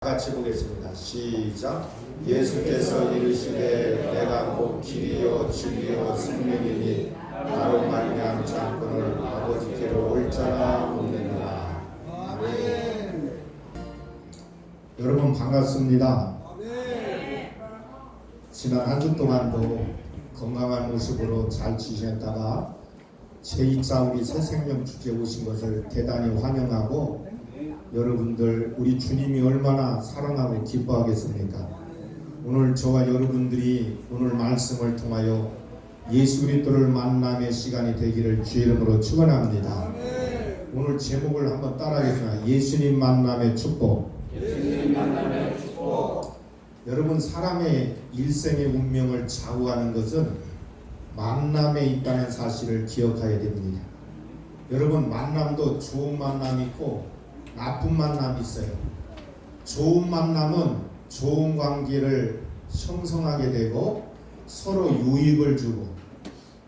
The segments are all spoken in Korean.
같이 보겠습니다. 시작. 예수께서 이르시되 내가 곧 길이요 진리요 생명이니 나로 말미암지 않고는 아버지께로 올 자가 없느니라. 아멘. 여러분 반갑습니다. 아멘. 지난 한 주 동안도 건강한 모습으로 잘 지냈다가 제2차 우리 새생명 축제 오신 것을 대단히 환영하고 여러분들 우리 주님이 얼마나 사랑하고 기뻐하겠습니까? 오늘 저와 여러분들이 오늘 말씀을 통하여 예수 그리스도를 만남의 시간이 되기를 주의 이름으로 축원합니다. 오늘 제목을 한번 따라하겠습니다. 예수님 만남의 축복. 예수님 만남의 축복. 여러분 사람의 일생의 운명을 좌우하는 것은 만남에 있다는 사실을 기억해야 됩니다. 여러분 만남도 좋은 만남이 있고 나쁜 만남이 있어요. 좋은 만남은 좋은 관계를 형성하게 되고 서로 유익을 주고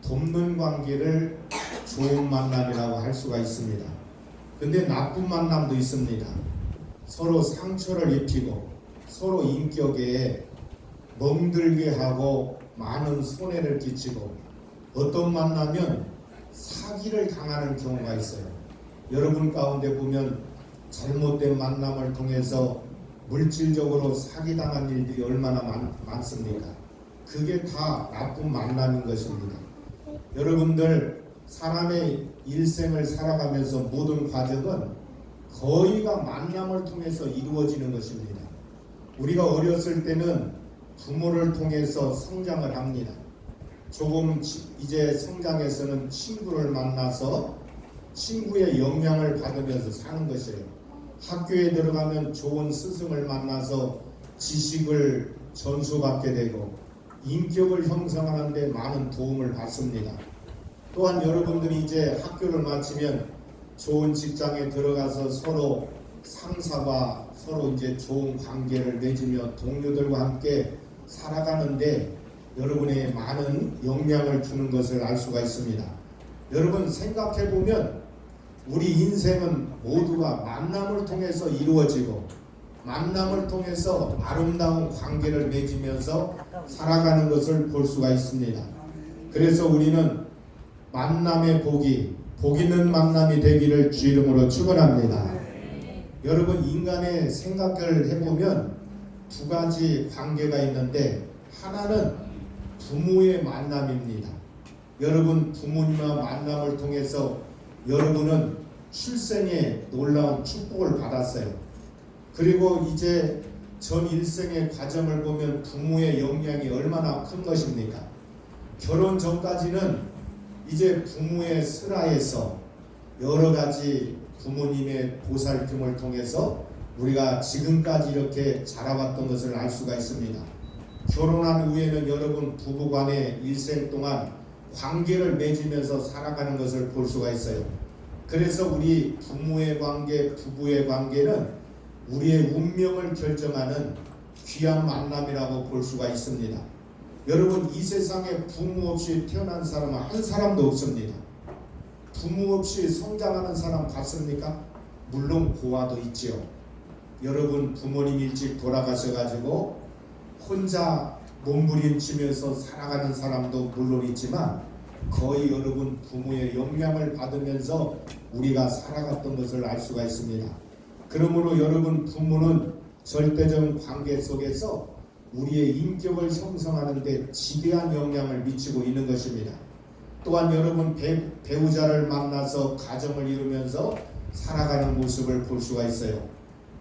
돕는 관계를 좋은 만남이라고 할 수가 있습니다. 근데 나쁜 만남도 있습니다. 서로 상처를 입히고 서로 인격에 멍들게 하고 많은 손해를 끼치고 어떤 만나면 사기를 당하는 경우가 있어요. 여러분 가운데 보면 잘못된 만남을 통해서 물질적으로 사기당한 일들이 얼마나 많습니까? 그게 다 나쁜 만남인 것입니다. 여러분들 사람의 일생을 살아가면서 모든 과정은 거의가 만남을 통해서 이루어지는 것입니다. 우리가 어렸을 때는 부모를 통해서 성장을 합니다. 조금 이제 성장해서는 친구를 만나서 친구의 영향을 받으면서 사는 것이에요. 학교에 들어가면 좋은 스승을 만나서 지식을 전수받게 되고 인격을 형성하는 데 많은 도움을 받습니다. 또한 여러분들이 이제 학교를 마치면 좋은 직장에 들어가서 서로 상사와 서로 이제 좋은 관계를 맺으며 동료들과 함께 살아가는데 여러분의 많은 영향을 주는 것을 알 수가 있습니다. 여러분 생각해 보면 우리 인생은 모두가 만남을 통해서 이루어지고 만남을 통해서 아름다운 관계를 맺으면서 살아가는 것을 볼 수가 있습니다. 그래서 우리는 만남의 복 있는 만남이 되기를 주 이름으로 축원합니다. 여러분 인간의 생각을 해보면 두 가지 관계가 있는데 하나는 부모의 만남입니다. 여러분 부모님과 만남을 통해서 여러분은 출생에 놀라운 축복을 받았어요. 그리고 이제 전 일생의 과정을 보면 부모의 영향이 얼마나 큰 것입니까? 결혼 전까지는 이제 부모의 슬하에서 여러 가지 부모님의 보살핌을 통해서 우리가 지금까지 이렇게 자라왔던 것을 알 수가 있습니다. 결혼한 후에는 여러분 부부간의 일생 동안 관계를 맺으면서 살아가는 것을 볼 수가 있어요. 그래서 우리 부모의 관계, 부부의 관계는 우리의 운명을 결정하는 귀한 만남이라고 볼 수가 있습니다. 여러분 이 세상에 부모 없이 태어난 사람은 한 사람도 없습니다. 부모 없이 성장하는 사람 봤습니까? 물론 고아도 있지요. 여러분 부모님 일찍 돌아가셔가지고 혼자 몸부림치면서 살아가는 사람도 물론 있지만 거의 여러분 부모의 영향을 받으면서 우리가 살아갔던 것을 알 수가 있습니다. 그러므로 여러분 부모는 절대적 관계 속에서 우리의 인격을 형성하는 데 지대한 영향을 미치고 있는 것입니다. 또한 여러분 배우자를 만나서 가정을 이루면서 살아가는 모습을 볼 수가 있어요.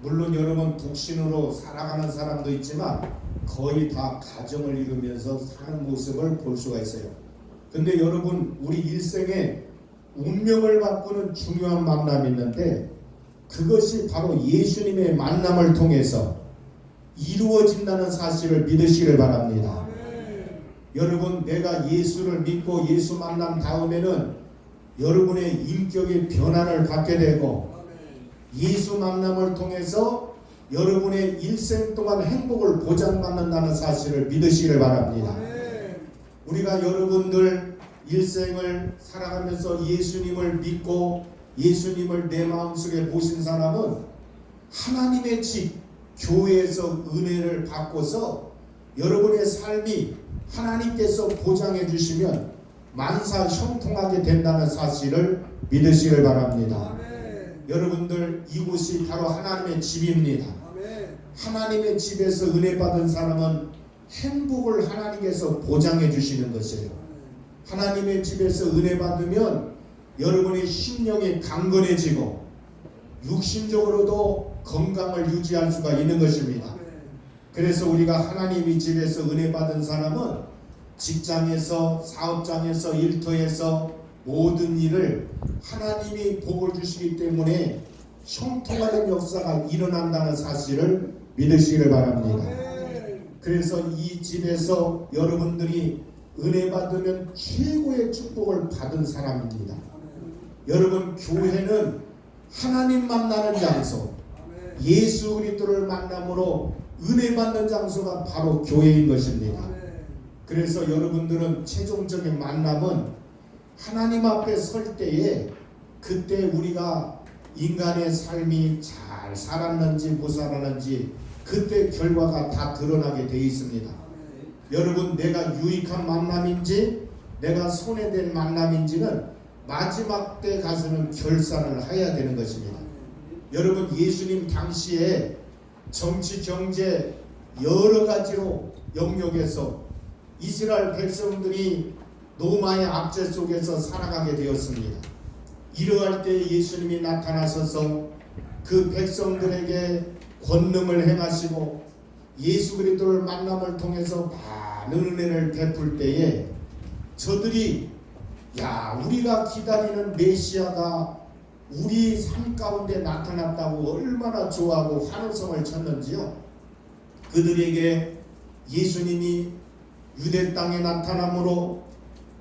물론 여러분 독신으로 살아가는 사람도 있지만 거의 다 가정을 이루면서 사는 모습을 볼 수가 있어요. 근데 여러분 우리 일생에 운명을 바꾸는 중요한 만남이 있는데 그것이 바로 예수님의 만남을 통해서 이루어진다는 사실을 믿으시길 바랍니다. 여러분 내가 예수를 믿고 예수 만남 다음에는 여러분의 인격의 변화를 갖게 되고 예수 만남을 통해서 여러분의 일생 동안 행복을 보장받는다는 사실을 믿으시길 바랍니다. 우리가 여러분들 일생을 살아가면서 예수님을 믿고 예수님을 내 마음속에 모신 사람은 하나님의 집, 교회에서 은혜를 받고서 여러분의 삶이 하나님께서 보장해 주시면 만사 형통하게 된다는 사실을 믿으시길 바랍니다. 아멘. 여러분들 이곳이 바로 하나님의 집입니다. 아멘. 하나님의 집에서 은혜 받은 사람은 행복을 하나님께서 보장해 주시는 것이에요. 하나님의 집에서 은혜 받으면 여러분의 심령이 강건해지고 육신적으로도 건강을 유지할 수가 있는 것입니다. 그래서 우리가 하나님의 집에서 은혜 받은 사람은 직장에서, 사업장에서, 일터에서 모든 일을 하나님이 복을 주시기 때문에 형통하는 역사가 일어난다는 사실을 믿으시길 바랍니다. 그래서 이 집에서 여러분들이 은혜 받으면 최고의 축복을 받은 사람입니다. 여러분, 교회는 하나님 만나는 장소, 예수 그리스도를 만남으로 은혜 받는 장소가 바로 교회인 것입니다. 그래서 여러분들은 최종적인 만남은 하나님 앞에 설 때에 그때 우리가 인간의 삶이 잘 살았는지 못 살았는지 그때 결과가 다 드러나게 되어 있습니다. 여러분, 내가 유익한 만남인지 내가 손해된 만남인지는 마지막 때 가서는 결산을 해야 되는 것입니다. 여러분, 예수님 당시에 정치, 경제 여러 가지로 영역에서 이스라엘 백성들이 로마의 압제 속에서 살아가게 되었습니다. 이러할 때 예수님이 나타나셔서 그 백성들에게 권능을 행하시고 예수 그리스도를 만남을 통해서 많은 은혜를 베풀 때에 저들이 우리가 기다리는 메시아가 우리 삶 가운데 나타났다고 얼마나 좋아하고 환호성을 쳤는지요. 그들에게 예수님이 유대 땅에 나타남으로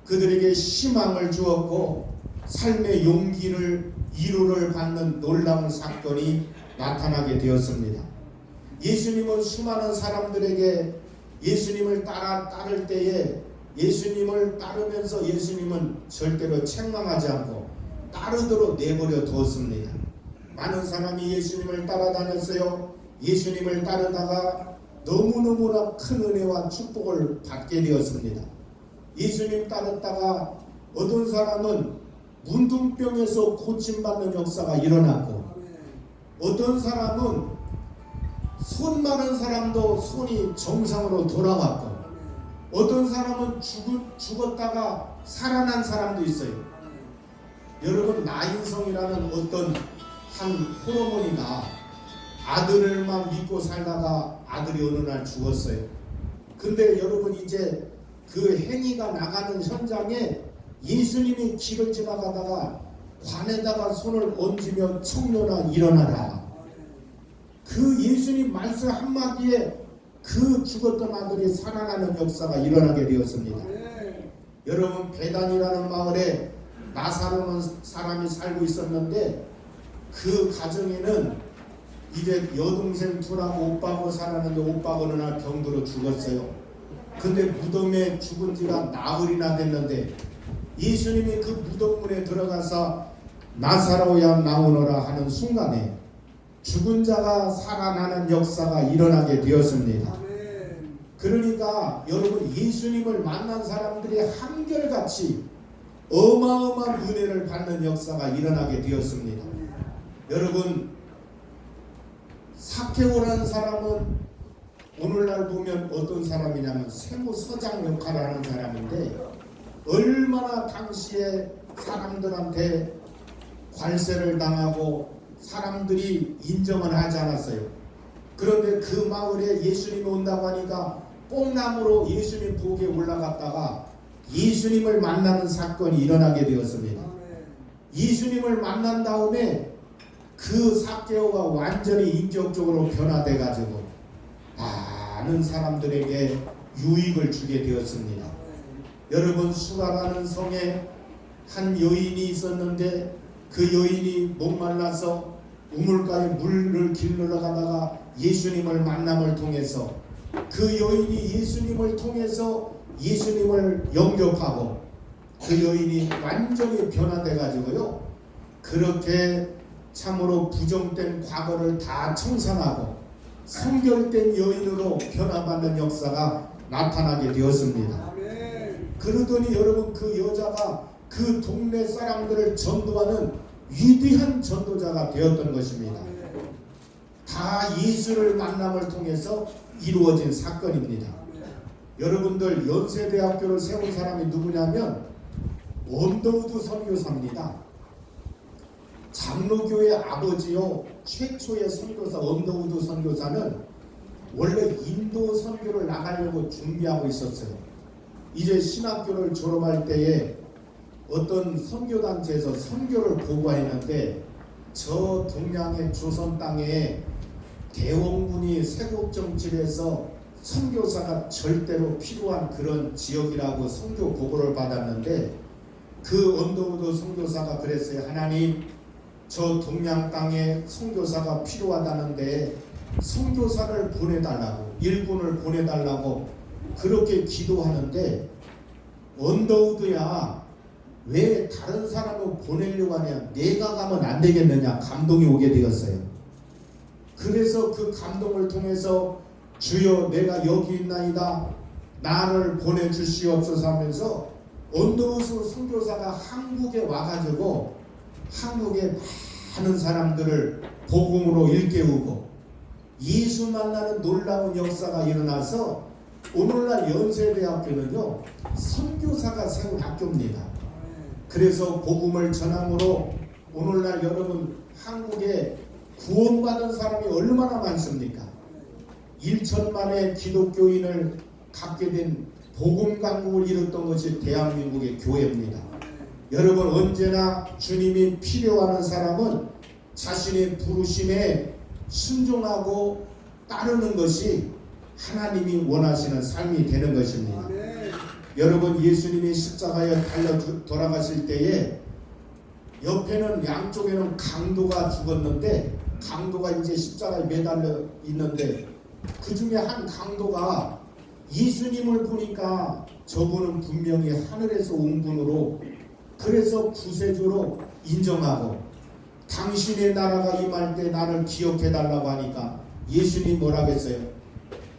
그들에게 희망을 주었고 삶의 용기를 위로를 받는 놀라운 사건이 나타나게 되었습니다. 예수님은 수많은 사람들에게 예수님을 따를 때에 예수님을 따르면서 예수님은 절대로 책망하지 않고 따르도록 내버려 두었습니다. 많은 사람이 예수님을 따라다녔어요. 예수님을 따르다가 너무너무나 큰 은혜와 축복을 받게 되었습니다. 예수님 따랐다가 어떤 사람은 문둥병에서 고침받는 역사가 일어났고 어떤 사람은 손 마른 사람도 손이 정상으로 돌아왔고 어떤 사람은 죽었다가 살아난 사람도 있어요. 여러분, 나인성이라는 어떤 한 호르몬이가 아들을만 믿고 살다가 아들이 어느 날 죽었어요. 근데 여러분, 이제 그 행위가 나가는 현장에 예수님이 길을 지나가다가 관에다가 손을 얹으며 청년아 일어나라. 그 예수님 말씀 한마디에 그 죽었던 아들이 살아나는 역사가 일어나게 되었습니다. 여러분, 베단이라는 마을에 나사로는 사람이 살고 있었는데 그 가정에는 이제 여동생 둘하고 오빠하고 살았는데 오빠가 어느 날 병들어 죽었어요. 근데 무덤에 죽은 지가 나흘이나 됐는데 예수님이 그 무덤문에 들어가서 나사로야 나오너라 하는 순간에 죽은 자가 살아나는 역사가 일어나게 되었습니다. 그러니까 여러분, 예수님을 만난 사람들이 한결같이 어마어마한 은혜를 받는 역사가 일어나게 되었습니다. 여러분, 사케오라는 사람은 오늘날 보면 어떤 사람이냐면 세무서장 역할을 하는 사람인데 얼마나 당시에 사람들한테 관세를 당하고 사람들이 인정을 하지 않았어요. 그런데 그 마을에 예수님이 온다고 하니까 뽕나무로 예수님 보기에 올라갔다가 예수님을 만나는 사건이 일어나게 되었습니다. 예수님을 만난 다음에 그 사케오가 완전히 인격적으로 변화돼 가지고 많은 사람들에게 유익을 주게 되었습니다. 여러분, 수가라는 성에 한 여인이 있었는데 그 여인이 목말라서 우물가에 물을 길러 가다가 예수님을 만남을 통해서 그 여인이 예수님을 통해서 예수님을 영접하고 그 여인이 완전히 변화돼 가지고요, 그렇게 참으로 부정된 과거를 다 청산하고 성결된 여인으로 변화받는 역사가 나타나게 되었습니다. 그러더니 여러분 그 여자가 그 동네 사람들을 전도하는 위대한 전도자가 되었던 것입니다. 다 예수를 만남을 통해서 이루어진 사건입니다. 여러분들 연세대학교를 세운 사람이 누구냐면 언더우드 선교사입니다. 장로교의 아버지요 최초의 선교사 언더우드 선교사는 원래 인도 선교를 나가려고 준비하고 있었어요. 이제 신학교를 졸업할 때에 어떤 선교단체에서 선교를 보고했는데 저 동양의 조선 땅에 대원군이 세국정치에서 선교사가 절대로 필요한 그런 지역이라고 선교 보고를 받았는데 그 언더우드 선교사가 그랬어요. 하나님, 저 동양 땅에 선교사가 필요하다는데 선교사를 보내달라고, 일꾼을 보내달라고 그렇게 기도하는데 언더우드야 왜 다른 사람을 보내려고 하냐, 내가 가면 안 되겠느냐 감동이 오게 되었어요. 그래서 그 감동을 통해서 주여 내가 여기 있나이다 나를 보내주시옵소서 하면서 언더우드 선교사가 한국에 와가지고 한국의 많은 사람들을 복음으로 일깨우고 예수 만나는 놀라운 역사가 일어나서 오늘날 연세대학교는요 선교사가 세운 학교입니다. 그래서 복음을 전함으로 오늘날 여러분 한국에 구원받은 사람이 얼마나 많습니까? 1천만의 기독교인을 갖게 된 복음 강국을 이뤘던 것이 대한민국의 교회입니다. 여러분 언제나 주님이 필요하는 사람은 자신의 부르심에 순종하고 따르는 것이 하나님이 원하시는 삶이 되는 것입니다. 여러분 예수님이 십자가에 달려 돌아가실 때에 옆에는 양쪽에는 강도가 죽었는데 강도가 이제 십자가에 매달려 있는데 그 중에 한 강도가 예수님을 보니까 저분은 분명히 하늘에서 온 분으로 그래서 구세주로 인정하고 당신의 나라가 임할 때 나를 기억해 달라고 하니까 예수님 뭐라겠어요?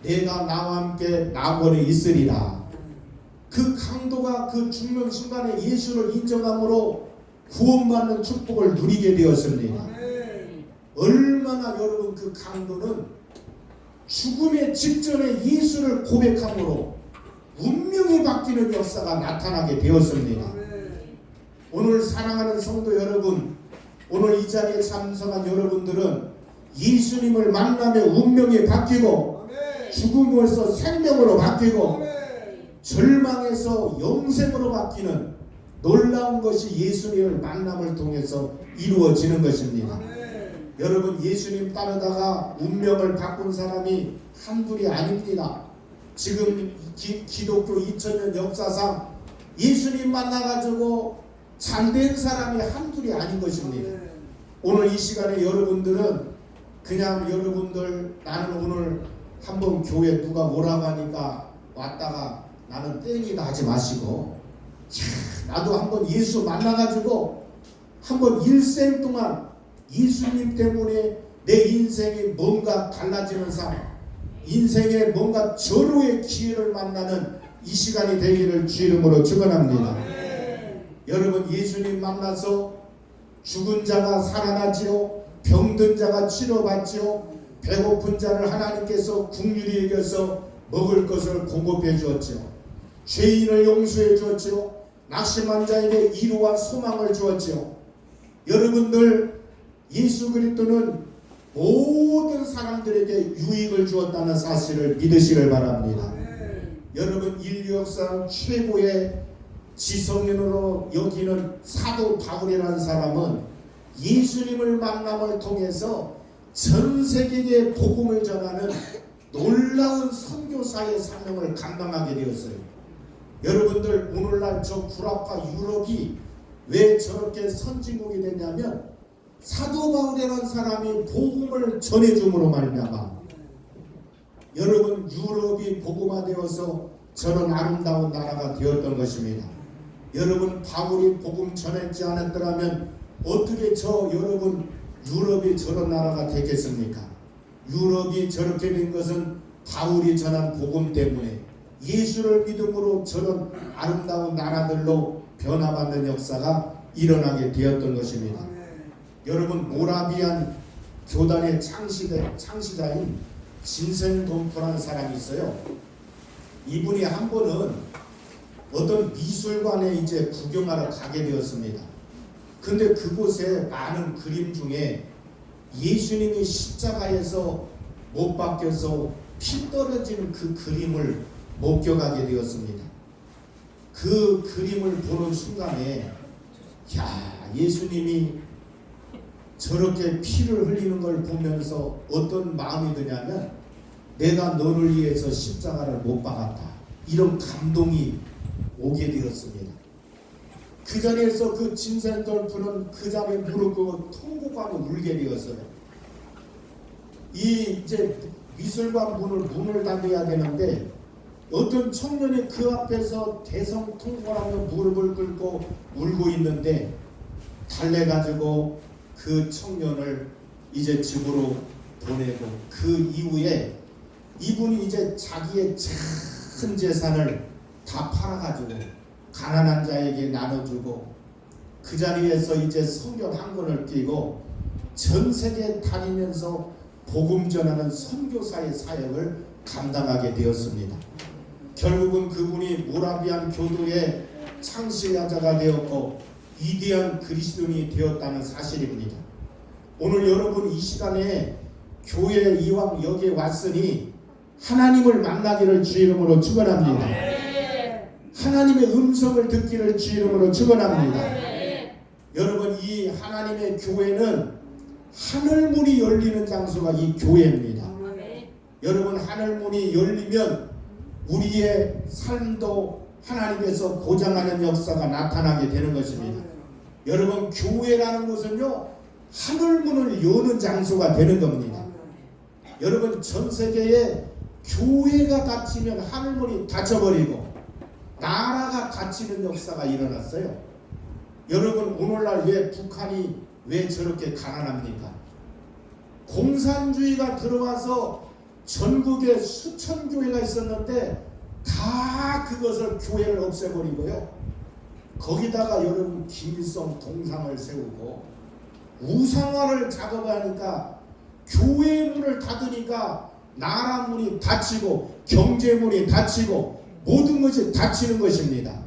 내가 나와 함께 낙원에 있으리라. 그 강도가 그 죽는 순간에 예수를 인정함으로 구원받는 축복을 누리게 되었습니다. 얼마나 여러분 그 강도는 죽음의 직전에 예수를 고백함으로 운명이 바뀌는 역사가 나타나게 되었습니다. 오늘 사랑하는 성도 여러분, 오늘 이 자리에 참석한 여러분들은 예수님을 만나며 운명이 바뀌고 죽음에서 생명으로 바뀌고 절망에서 영생으로 바뀌는 놀라운 것이 예수님을 만남을 통해서 이루어지는 것입니다. 여러분 예수님 따르다가 운명을 바꾼 사람이 한둘이 아닙니다. 지금 기독교 2000년 역사상 예수님 만나가지고 잘된 사람이 한둘이 아닌 것입니다. 오늘 이 시간에 여러분들은 그냥 여러분들 나는 오늘 한번 교회 누가 오라고 하니까 왔다가 나는 땡이다 하지 마시고 나도 한번 예수 만나가지고 한번 일생 동안 예수님 때문에 내 인생이 뭔가 달라지는 삶, 인생에 뭔가 절호의 기회를 만나는 이 시간이 되기를 주 이름으로 축원합니다. 여러분 예수님 만나서 죽은 자가 살아나지요, 병든 자가 치료받지요, 배고픈 자를 하나님께서 긍휼히 여겨서 먹을 것을 공급해 주었지요, 죄인을 용서해 주었지요, 낙심한 자에게 위로와 소망을 주었지요. 여러분들 예수 그리스도는 모든 사람들에게 유익을 주었다는 사실을 믿으시길 바랍니다. 여러분 인류 역사 최고의 지성인으로 여기는 사도 바울이라는 사람은 예수님을 만남을 통해서 전 세계에 복음을 전하는 놀라운 선교사의 사명을 감당하게 되었어요. 여러분들 오늘날 저 구락과 유럽이 왜 저렇게 선진국이 됐냐면 사도 바울이라는 사람이 복음을 전해줌으로 말미암아 여러분 유럽이 복음화되어서 저런 아름다운 나라가 되었던 것입니다. 여러분 바울이 복음 전했지 않았더라면 어떻게 저 여러분 유럽이 저런 나라가 되겠습니까? 유럽이 저렇게 된 것은 바울이 전한 복음 때문에 예수를 믿음으로 저런 아름다운 나라들로 변화받는 역사가 일어나게 되었던 것입니다. 여러분, 모라비안 교단의 창시자인 진센돈프라는 사람이 있어요. 이분이 한 번은 어떤 미술관에 이제 구경하러 가게 되었습니다. 근데 그곳에 많은 그림 중에 예수님이 십자가에서 못 박혀서 피 떨어지는 그 그림을 목격하게 되었습니다. 그 그림을 보는 순간에 예수님이 저렇게 피를 흘리는 걸 보면서 어떤 마음이 드냐면 내가 너를 위해서 십자가를 못 박았다, 이런 감동이 오게 되었습니다. 그 자리에서 그 진센돌프는 그 자리에 무릎 꿇고 통곡하며 울게 되었어요. 이제 미술관 문을 닫아야 되는데 어떤 청년이 그 앞에서 대성통곡하며 무릎을 꿇고 울고 있는데 달래가지고 그 청년을 이제 집으로 보내고, 그 이후에 이분이 이제 자기의 큰 재산을 다 팔아가지고 가난한 자에게 나눠주고, 그 자리에서 이제 성경 한 권을 띄고 전 세계 다니면서 복음 전하는 선교사의 사역을 감당하게 되었습니다. 결국은 그분이 모라비안 교도의 창시자가 되었고 위대한 그리스도인이 되었다는 사실입니다. 오늘 여러분 이 시간에 교회 이왕 여기에 왔으니 하나님을 만나기를 주 이름으로 축원합니다. 하나님의 음성을 듣기를 주 이름으로 축원합니다. 여러분, 이 하나님의 교회는 하늘문이 열리는 장소가 이 교회입니다. 여러분, 하늘문이 열리면 우리의 삶도 하나님께서 보장하는 역사가 나타나게 되는 것입니다. 여러분, 교회라는 것은요, 하늘문을 여는 장소가 되는 겁니다. 여러분, 전 세계에 교회가 닫히면 하늘문이 닫혀버리고 나라가 닫히는 역사가 일어났어요. 여러분, 오늘날 왜 북한이 왜 저렇게 가난합니까? 공산주의가 들어와서 전국에 수천 교회가 있었는데 다 그것을 교회를 없애버리고요, 거기다가 여러분 김일성 동상을 세우고 우상화를 작업하니까 교회 문을 닫으니까 나라 문이 닫히고 경제 문이 닫히고 모든 것이 닫히는 것입니다.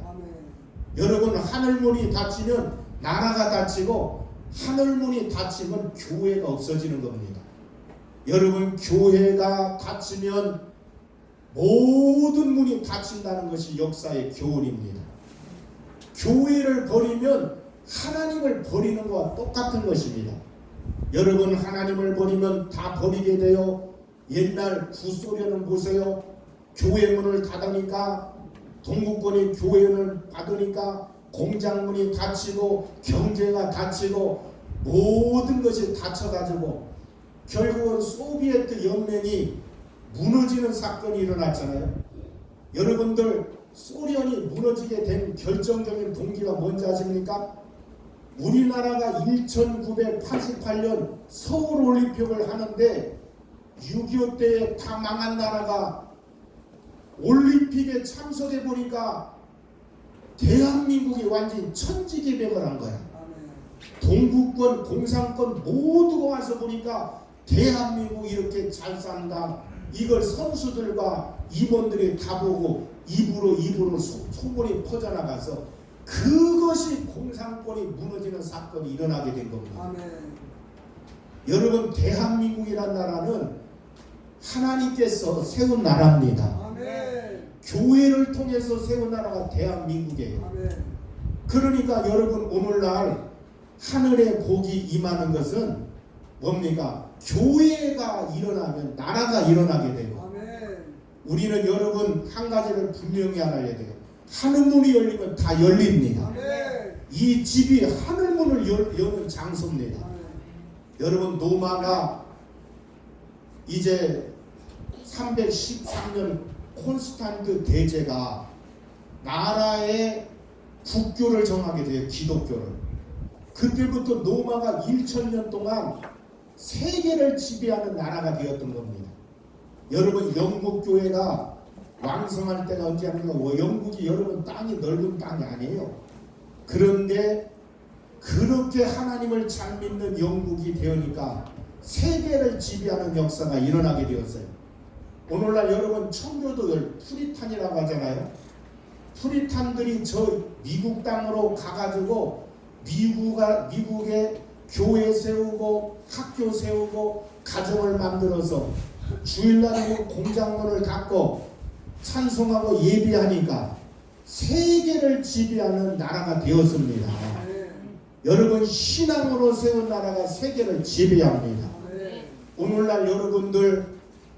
여러분, 하늘 문이 닫히면 나라가 닫히고 하늘 문이 닫히면 교회가 없어지는 겁니다. 여러분, 교회가 닫히면 모든 문이 닫힌다는 것이 역사의 교훈입니다. 교회를 버리면 하나님을 버리는 것과 똑같은 것입니다. 여러분, 하나님을 버리면 다 버리게 돼요. 옛날 구소련은 보세요. 교회 문을 닫으니까, 동구권이 교회를 받으니까 공장문이 닫히고 경제가 닫히고 모든 것이 닫혀가지고 결국은 소비에트 연맹이 무너지는 사건이 일어났잖아요. 여러분들, 소련이 무너지게 된 결정적인 동기가 뭔지 아십니까? 우리나라가 1988년 서울올림픽을 하는데 6.25 때에 다 망한 나라가 올림픽에 참석해 보니까 대한민국이 완전히 천지개벽을 한 거야. 동구권, 공산권 모두가 와서 보니까 대한민국 이렇게 잘 산다, 이걸 선수들과 임원들이 다 보고 입으로 소문이 퍼져나가서 그것이 공산권이 무너지는 사건이 일어나게 된 겁니다. 아멘. 여러분, 대한민국이란 나라는 하나님께서 세운 나라입니다. 아멘. 교회를 통해서 세운 나라가 대한민국이에요. 아멘. 그러니까 여러분, 오늘날 하늘의 복이 임하는 것은 뭡니까? 교회가 일어나면 나라가 일어나게 되고, 아멘. 우리는 여러분 한 가지를 분명히 알아야 돼요. 하늘문이 열리면 다 열립니다. 아멘. 이 집이 하늘문을 여는 장소입니다. 아멘. 여러분, 로마가 이제 313년 콘스탄트 대제가 나라의 국교를 정하게 돼요. 기독교를. 그때부터 로마가 1000년 동안 세계를 지배하는 나라가 되었던 겁니다. 여러분 영국 교회가 왕성할 때가 언제 합니까? 영국이 여러분 땅이 넓은 땅이 아니에요. 그런데 그렇게 하나님을 잘 믿는 영국이 되니까 세계를 지배하는 역사가 일어나게 되었어요. 오늘날 여러분 청교도들 프리탄이라고 하잖아요. 프리탄들이 저 미국 땅으로 가가지고 미국에 교회 세우고 학교 세우고 가정을 만들어서 주일날 공장문을 닫고 찬송하고 예배하니까 세계를 지배하는 나라가 되었습니다. 여러분 신앙으로 세운 나라가 세계를 지배합니다. 오늘날 여러분들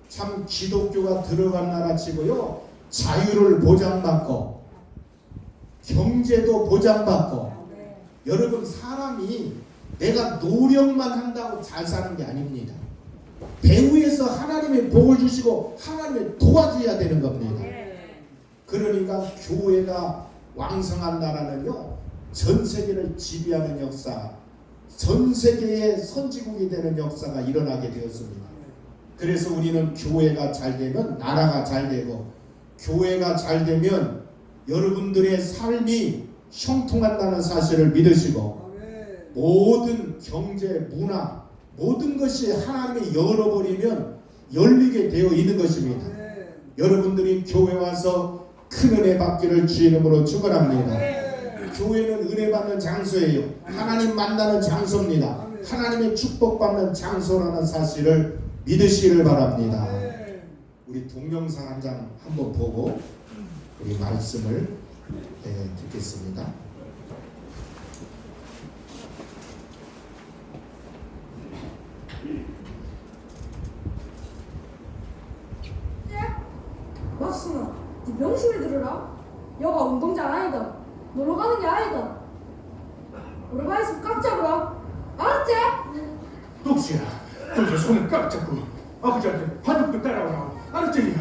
참 기독교가 들어간 나라 치고요. 자유를 보장받고 경제도 보장받고 여러분 사람이 내가 노력만 한다고 잘 사는 게 아닙니다. 배후에서 하나님의 복을 주시고 하나님의 도와줘야 되는 겁니다. 그러니까 교회가 왕성한 나라는요. 전 세계를 지배하는 역사, 전 세계의 선지국이 되는 역사가 일어나게 되었습니다. 그래서 우리는 교회가 잘 되면 나라가 잘 되고 교회가 잘 되면 여러분들의 삶이 형통한다는 사실을 믿으시고 모든 경제, 문화, 모든 것이 하나님이 열어버리면 열리게 되어 있는 것입니다. 여러분들이 교회 와서 큰 은혜 받기를 주 이름으로 축원합니다. 교회는 은혜 받는 장소예요. 하나님 만나는 장소입니다. 하나님의 축복받는 장소라는 사실을 믿으시기를 바랍니다. 우리 동영상 한 장 한번 보고 우리 말씀을 듣겠습니다. 막순아, 네 명심히 들으라. 여가 운동장 아니다. 놀러 가는 게 아니다. 오랜만에 손 꽉 잡으라. 알았지? 독수야, 너 손을 꽉 잡고 아버지한테 바둑도 따라오라. 알았지?